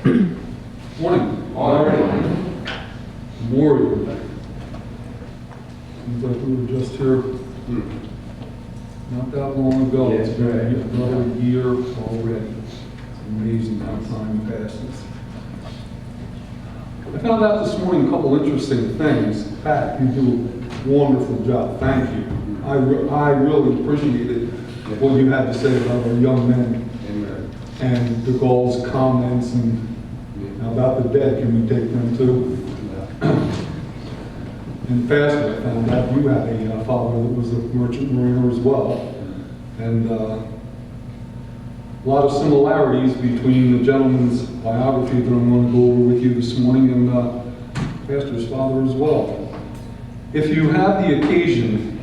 Morning. Morning. Memorial Day. Seems like we were just here not that long ago. Yes, It's been right. another year already. It's amazing how time passes. I found out this morning a couple interesting things. Pat, you do a wonderful job. Thank you. I really appreciated what you had to say about our young men Amen. and the goals, comments, and about the dead. Can we take them too? And Pastor, I found out you had a father that was a merchant mariner as well. And a lot of similarities between the gentleman's biography that I'm going to go over with you this morning and Pastor's father as well. If you have the occasion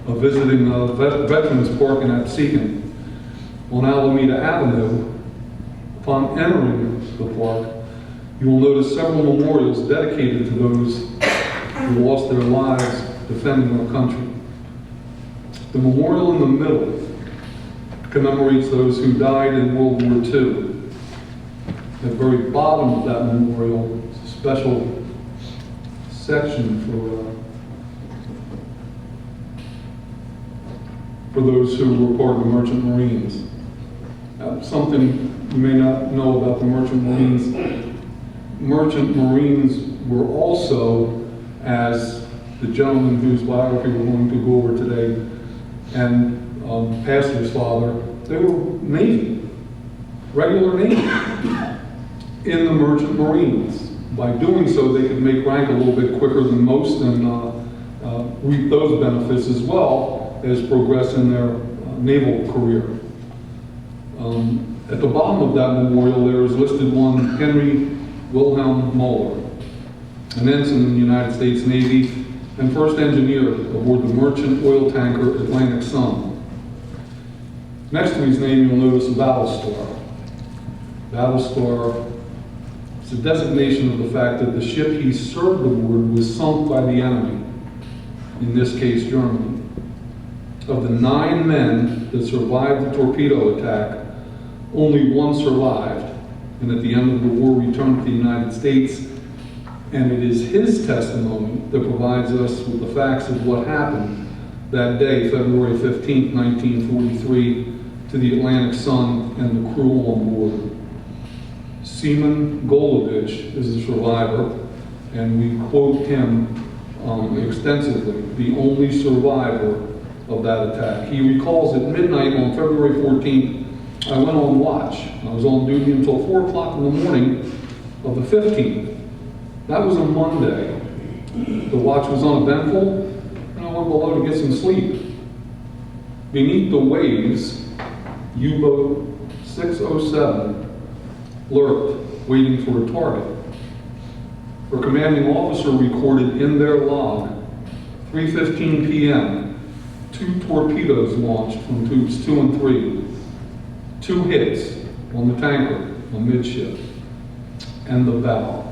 of visiting Veterans Park in Absecon on Alameda Avenue, upon entering the park, you will notice several memorials dedicated to those who lost their lives defending our country. The memorial in the middle commemorates those who died in World War II. At the very bottom of that memorial is a special section for those who were part of the Merchant Marines. Something you may not know about the Merchant Marines. Merchant Marines were also, as the gentleman whose biography we're going to go over today, and Pastor's father, they were Navy, regular Navy, in the Merchant Marines. By doing so, they could make rank a little bit quicker than most and reap those benefits as well as progress in their naval career. At the bottom of that memorial, there is listed one Henry Wilhelm Moeller, an ensign in the United States Navy and first engineer aboard the merchant oil tanker Atlantic Sun. Next to his name, you'll notice a battle star. Battle star is a designation of the fact that the ship he served aboard was sunk by the enemy, in this case Germany. Of the 9 men that survived the torpedo attack, only one survived, and at the end of the war returned to the United States. And it is his testimony that provides us with the facts of what happened that day, February 15, 1943, to the Atlantic Sun and the crew on board. Seaman Golovich is a survivor, and we quote him extensively, the only survivor of that attack. He recalls at midnight on February 14th, I went on watch. I was on duty until 4 o'clock in the morning of the 15th. That was a Monday. The watch was uneventful, and I went below to get some sleep. Beneath the waves, U-boat 607 lurked, waiting for a target. Her commanding officer recorded in their log, 3:15 p.m., 2 torpedoes launched from tubes 2 and 3, 2 hits on the tanker, amidship, and the bow.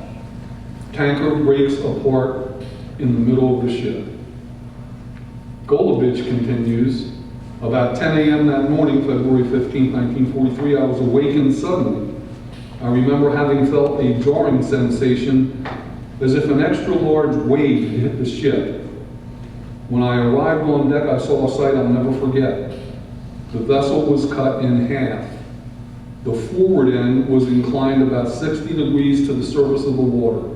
Tanker breaks apart in the middle of the ship. Golovich continues, about 10 a.m. that morning, February 15, 1943, I was awakened suddenly. I remember having felt a jarring sensation as if an extra large wave had hit the ship. When I arrived on deck, I saw a sight I'll never forget. The vessel was cut in half. The forward end was inclined about 60 degrees to the surface of the water.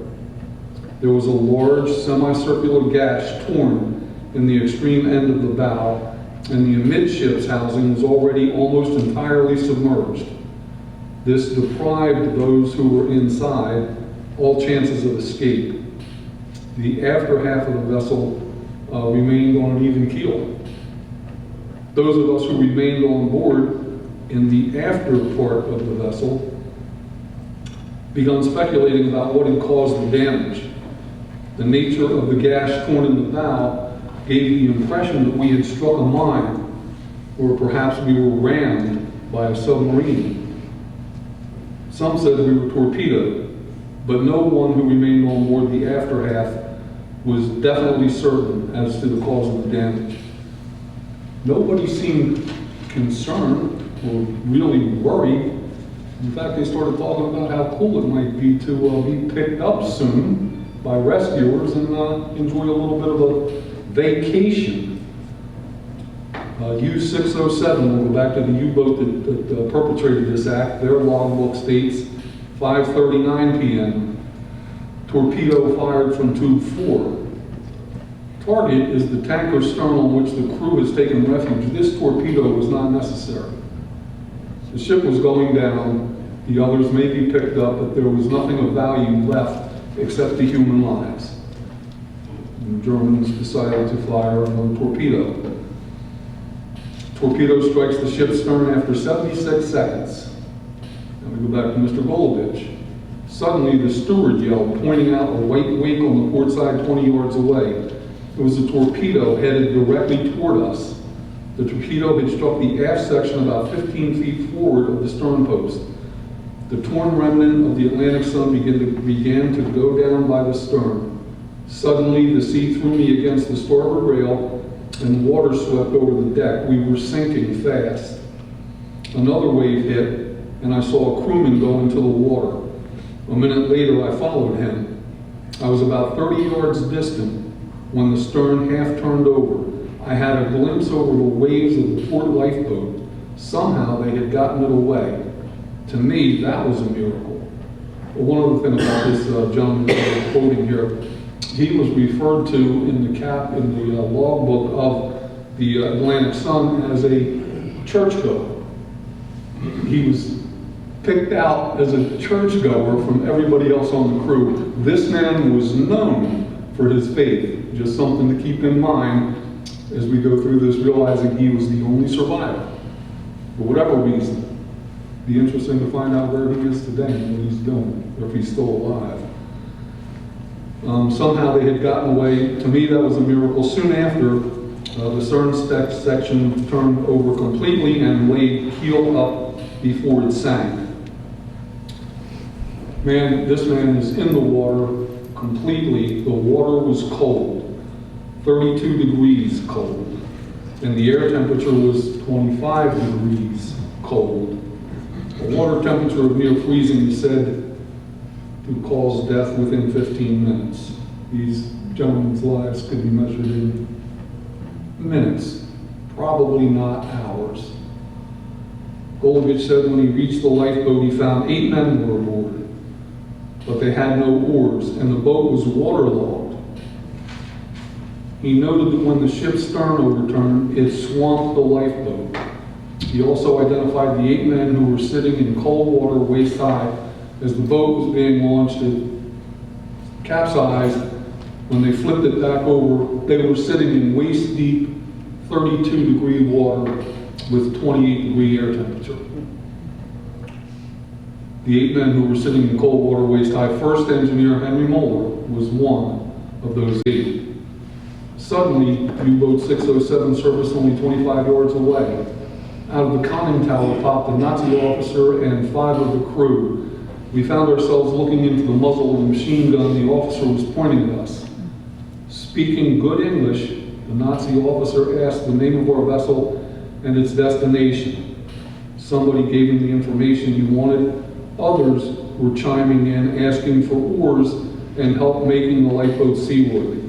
There was a large semicircular gash torn in the extreme end of the bow, and the amidships housing was already almost entirely submerged. This deprived those who were inside all chances of escape. The after half of the vessel remained on an even keel. Those of us who remained on board in the after part of the vessel began speculating about what had caused the damage. The nature of the gash torn in the bow gave the impression that we had struck a mine, or perhaps we were rammed by a submarine. Some said we were torpedoed, but no one who remained on board the after half was definitely certain as to the cause of the damage. Nobody seemed concerned or really worried In fact, they started talking about how cool it might be to be picked up soon by rescuers and enjoy a little bit of a vacation. U-607, we'll go back to the U-boat that perpetrated this act. Their logbook states 5:39 p.m. Torpedo fired from tube 4. Target is the tanker stern on which the crew has taken refuge. This torpedo was not necessary. The ship was going down. The others may be picked up, but there was nothing of value left except the human lives. And the Germans decided to fire another torpedo. Torpedo strikes the ship's stern after 76 seconds. Now we go back to Mr. Golovich. Suddenly, the steward yelled, pointing out a white wake on the port side 20 yards away. It was a torpedo headed directly toward us. The torpedo had struck the aft section about 15 feet forward of the stern post. The torn remnant of the Atlantic Sun began to go down by the stern. Suddenly, the sea threw me against the starboard rail, and water swept over the deck. We were sinking fast. Another wave hit, and I saw a crewman go into the water. A minute later, I followed him. I was about 30 yards distant when the stern half turned over. I had a glimpse over the waves of the port lifeboat. Somehow they had gotten it away. To me, that was a miracle. But one other thing about this gentleman that I'm quoting here, he was referred to in the logbook of the Atlantic Sun as a churchgoer. He was picked out as a churchgoer from everybody else on the crew. This man was known for his faith. Just something to keep in mind as we go through this, realizing he was the only survivor. For whatever reason, it'd be interesting to find out where he is today and what he's doing, or if he's still alive. Somehow they had gotten away. To me, that was a miracle. Soon after, the stern section turned over completely and laid keel up before it sank. This man is in the water completely. The water was cold, 32 degrees cold, and the air temperature was 25 degrees cold. A water temperature of near freezing is said to cause death within 15 minutes. These gentlemen's lives could be measured in minutes, probably not hours. Golovich said when he reached the lifeboat, he found 8 men were aboard, but they had no oars, and the boat was waterlogged. He noted that when the ship's stern overturned, it swamped the lifeboat. He also identified the 8 men who were sitting in cold water waist high as the boat was being launched. It capsized. When they flipped it back over, they were sitting in waist deep, 32 degree water with 28 degree air temperature. The 8 men who were sitting in cold water waist high, first engineer Henry Moeller was one of those 8. Suddenly, U-boat 607 surfaced only 25 yards away. Out of the conning tower popped a Nazi officer and 5 of the crew. We found ourselves looking into the muzzle of the machine gun the officer was pointing at us. Speaking good English, the Nazi officer asked the name of our vessel and its destination. Somebody gave him the information he wanted. Others were chiming in, asking for oars and help making the lifeboat seaworthy.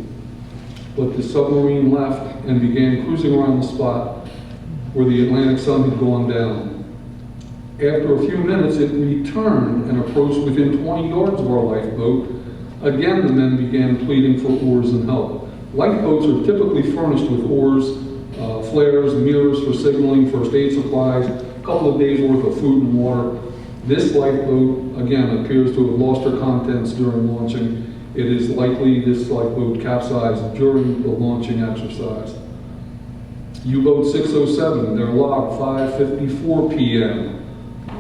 But the submarine left and began cruising around the spot where the Atlantic Sun had gone down. After a few minutes, it returned and approached within 20 yards of our lifeboat. Again, the men began pleading for oars and help. Lifeboats are typically furnished with oars, flares, mirrors for signaling, first aid supplies, a couple of days worth of food and water. This lifeboat, again, appears to have lost her contents during launching. It is likely this lifeboat capsized during the launching exercise. U-boat 607, their log 5:54 p.m.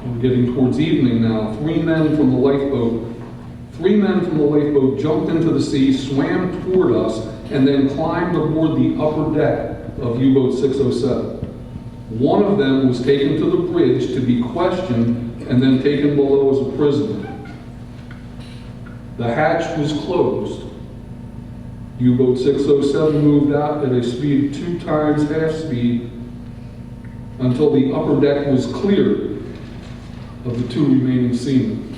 We're getting towards evening now. 3 men from the lifeboat jumped into the sea, swam toward us, and then climbed aboard the upper deck of U-boat 607. One of them was taken to the bridge to be questioned and then taken below as a prisoner. The hatch was closed. U-boat 607 moved out at a speed 2 times half speed until the upper deck was cleared. of the 2 remaining seamen.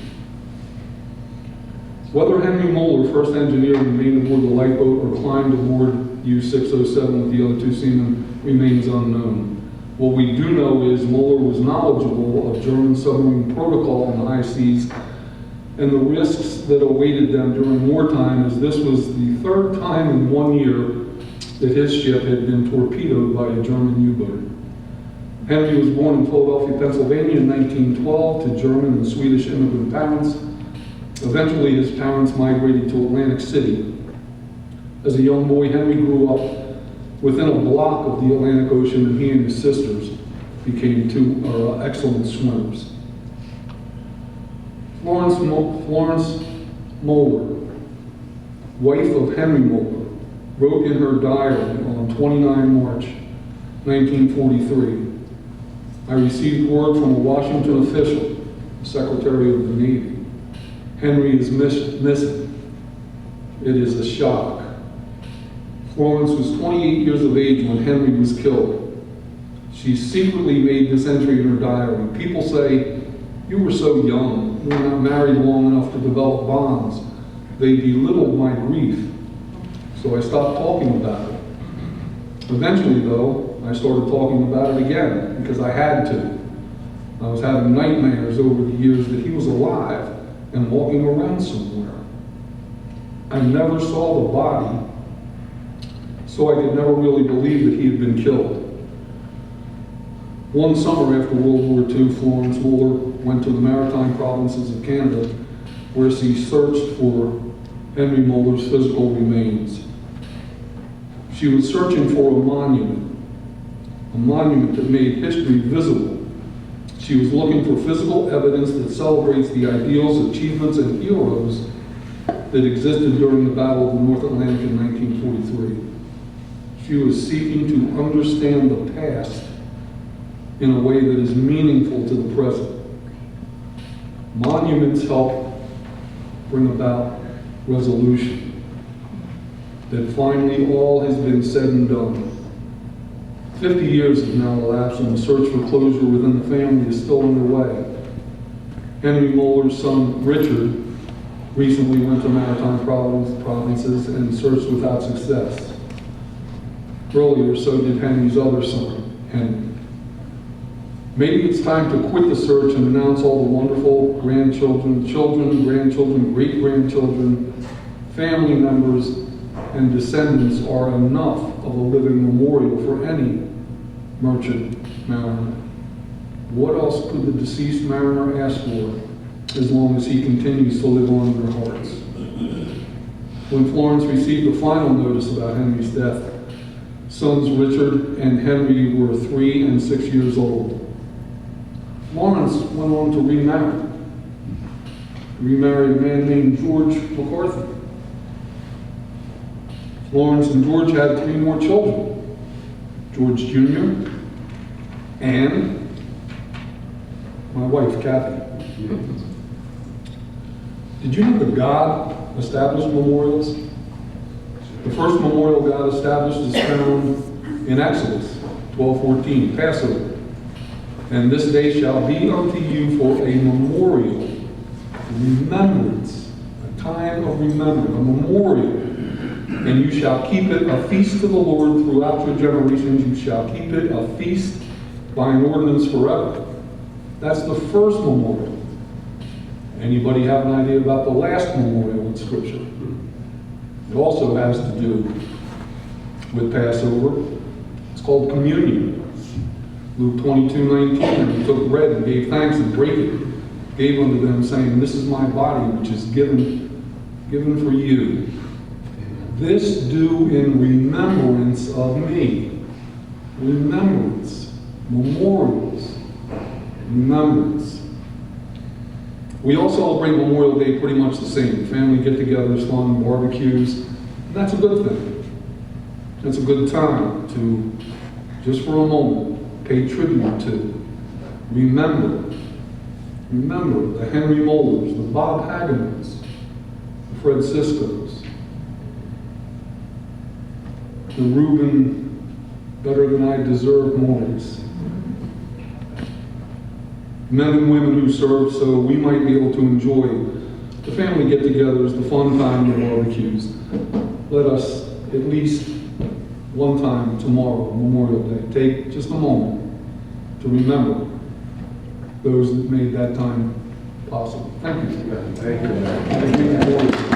Whether Henry Moeller, first engineer, remained aboard the lifeboat or climbed aboard U-607 with the other 2 seamen remains unknown. What we do know is Moeller was knowledgeable of German submarine protocol in the high seas and the risks that awaited them during wartime, as this was the 3rd time in 1 year that his ship had been torpedoed by a German U-boat. Henry was born in Philadelphia, Pennsylvania in 1912 to German and Swedish immigrant parents. Eventually, his parents migrated to Atlantic City. As a young boy, Henry grew up within a block of the Atlantic Ocean, and he and his sisters became 2 excellent swimmers. Florence Moeller, wife of Henry Moeller, wrote in her diary on 29 March 1943, "I received word from a Washington official, the Secretary of the Navy. Henry is missing. It is a shock." Florence was 28 years of age when Henry was killed. She secretly made this entry in her diary. "People say, 'You were so young. You were not married long enough to develop bonds.' They belittled my grief, so I stopped talking about it. Eventually, though, I started talking about it again because I had to. I was having nightmares over the years that he was alive and walking around somewhere. I never saw the body, so I could never really believe that he had been killed." One summer after World War II, Florence Moeller went to the maritime provinces of Canada, where she searched for Henry Moeller's physical remains. She was searching for a monument that made history visible. She was looking for physical evidence that celebrates the ideals, achievements, and heroes that existed during the Battle of the North Atlantic in 1943. She was seeking to understand the past in a way that is meaningful to the present. Monuments help bring about resolution, that finally all has been said and done. 50 years have now elapsed and the search for closure within the family is still underway. Henry Moeller's son, Richard, recently went to maritime provinces and searched without success. Earlier, so did Henry's other son, Henry. Maybe it's time to quit the search and announce all the wonderful grandchildren, children, grandchildren, great-grandchildren, family members, and descendants are enough of a living memorial for any merchant mariner. What else could the deceased mariner ask for as long as he continues to live on in their hearts? When Florence received the final notice about Henry's death, sons Richard and Henry were 3 and 6 years old. Florence went on to remarried a man named George McCarthy. Florence and George had 3 more children, George Jr. and my wife, Kathy. Did you know that God established memorials? The first memorial God established is found in Exodus 12:14, Passover. "And this day shall be unto you for a memorial," remembrance, a time of remembrance, a memorial. "And you shall keep it a feast to the Lord throughout your generations. You shall keep it a feast by an ordinance forever." That's the first memorial. Anybody have an idea about the last memorial in Scripture? It also has to do with Passover. It's called communion. Luke 22:19, "And he took bread and gave thanks and brake it, gave unto them, saying, This is my body, which is given for you. This do in remembrance of me." Remembrance. Memorials. Remembrance. We all celebrate Memorial Day pretty much the same. Family get-togethers, fun, barbecues. And that's a good thing. It's a good time to, just for a moment, pay tribute to. Remember the Henry Moellers, the Bob Hagemans, the Fred Siskos, the Reuben Better Than I Deserve Moyes. men and women who served so we might be able to enjoy the family get-togethers, the fun time, the barbecues. Let us, at least one time tomorrow, Memorial Day, take just a moment to remember those that made that time possible. Thank you. Thank you. Thank you.